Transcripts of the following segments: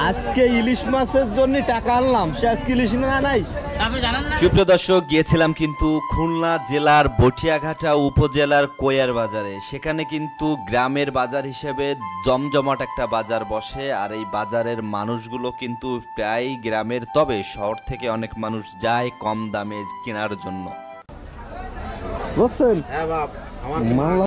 আজকে ইলিশ মাছের জন্য টাকা আনলাম, সে আজকে ইলিশ না নাই। সুপ্রিয় দর্শক, গিয়েছিলাম কিন্তু খুলনা জেলার বটিয়াঘাটা উপজেলার কোয়ার বাজারে। সেখানে কিন্তু গ্রামের বাজার হিসেবে জমজমাট একটা বাজার বসে, আর এই বাজারের মানুষগুলো কিন্তু প্রায় গ্রামের, তবে শহর থেকে অনেক মানুষ যায় কম দামে কেনার জন্য। বুঝছেন?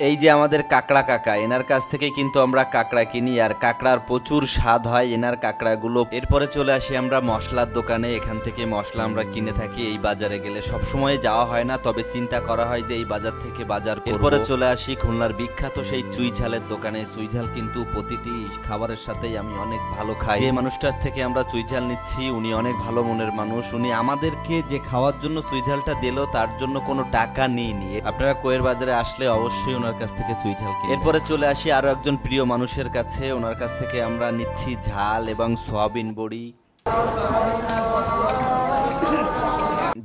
এই যে আমাদের কাকড়া কাকা, এনার কাছ থেকে কিন্তু আমরা কাকড়া কিনি, আর কাকড়ার প্রচুর স্বাদ হয় এনার কাকড়াগুলো। এরপরে চলে আসি আমরা মশলার দোকানে, এখান থেকে মশলা আমরা কিনে থাকি। এই বাজারে গেলে সব সময় যাওয়া হয় না, তবে চিন্তা করা হয় যে এই বাজার থেকে বাজার করব। এরপরে চলে আসি খুলনার বিখ্যাত সেই চুই ঝালের দোকানে। চুই ঝাল কিন্তু প্রতিটি খাবারের সাথেই আমি অনেক ভালো খাই। যে মানুষটার থেকে আমরা চুই ঝাল নিচ্ছি উনি অনেক ভালো মনের মানুষ। উনি আমাদেরকে যে খাওয়ার জন্য চুই ঝালটা দিল তার জন্য কোনো টাকা নেইনি। আপনারা কোয়ের বাজারে আসলে অবশ্যই ওনার কাছ থেকে চুই ঝাল কিনবেন। এরপরে চলে আসি আরো একজন প্রিয় মানুষের কাছে, ওনার কাছ থেকে আমরা নিচ্ছি ঝাল এবং সয়াবিন বড়ি।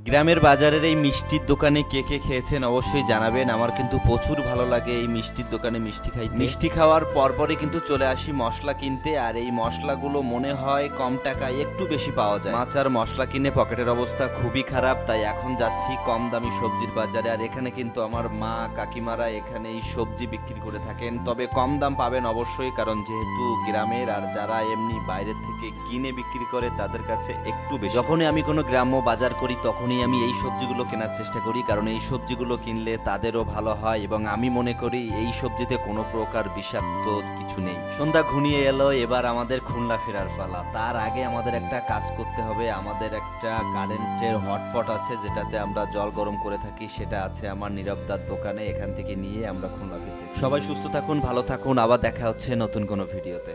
গ্রামের বাজারের এই মিষ্টির দোকানে কে কে খেয়েছেন অবশ্যই জানাবেন। আমার কিন্তু প্রচুর ভালো লাগে এই মিষ্টির দোকানে মিষ্টি খাইতে। মিষ্টি খাওয়ার পরপরই কিন্তু চলে আসি মশলা কিনতে, আর এই মশলাগুলো মনে হয় কম টাকায় একটু বেশি পাওয়া যায়। মাছ আর মশলা কিনে পকেটের অবস্থা খুবই খারাপ, তাই এখন যাচ্ছি কম দামি সবজির বাজারে। আর এখানে কিন্তু আমার মা কাকিমারা এখানে এই সবজি বিক্রি করে থাকেন, তবে কম দাম পাবেন অবশ্যই, কারণ যেহেতু গ্রামের, আর যারা এমনি বাইরের থেকে কিনে বিক্রি করে তাদের কাছে একটু বেশি। যখনই আমি কোনো গ্রাম্য বাজার করি তখনই আমি এই সবজিগুলো কেনার চেষ্টা করি, কারণ এই সবজিগুলো কিনলে তাদেরও ভালো হয়, এবং আমি মনে করি এই সবজিতে কোনো প্রকার বিষাক্ত কিছু নেই। সন্ধ্যা ঘনিয়ে এলো, এবার আমাদের খুলনা ফেরার পালা। তার আগে আমাদের একটা কাজ করতে হবে। আমাদের একটা কারেন্টের হটপট আছে যেটাতে আমরা জল গরম করে থাকি, সেটা আছে আমার নীরবদার দোকানে। এখান থেকে নিয়ে আমরা খুলনা ফিরতেছি। সবাই সুস্থ থাকুন, ভালো থাকুন, আবার দেখা হচ্ছে নতুন কোনো ভিডিওতে।